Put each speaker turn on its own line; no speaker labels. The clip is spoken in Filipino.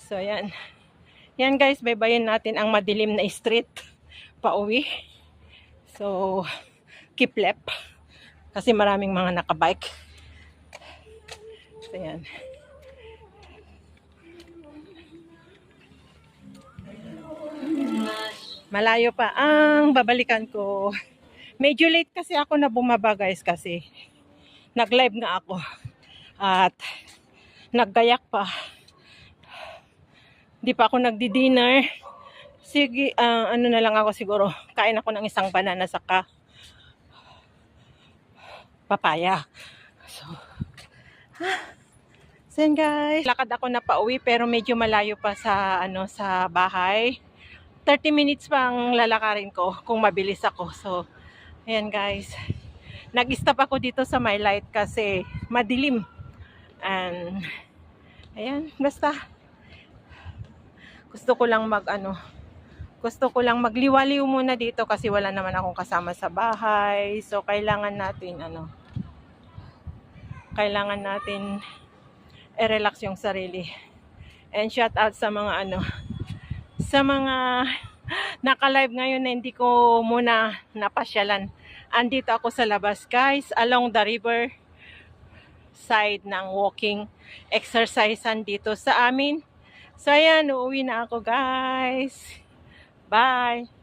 So, ayan. Yan guys, baybayin natin ang madilim na street pauwi. So, keep left. Kasi maraming mga nakabike. So, ayan. Malayo pa ang babalikan ko. Medyo late kasi ako na bumaba guys kasi nag-live nga ako. At naggayak pa. Di pa ako nagdi-dinner. Sige, ano na lang ako siguro. Kain ako ng isang banana saka papaya. So yan guys. Lakad ako na pauwi pero medyo malayo pa sa sa bahay. 30 minutes pang lalakarin ko kung mabilis ako. So ayan guys. Nag-stop ako dito sa my light kasi madilim. And ayan, basta gusto ko lang magliwaliw muna dito kasi wala naman akong kasama sa bahay. So kailangan natin i-relax yung sarili. And shout out sa mga naka-live ngayon na hindi ko muna napasyalan. Andito ako sa labas guys, along the river side ng walking exercise dito sa amin. So ayan, uuwi na ako guys. Bye!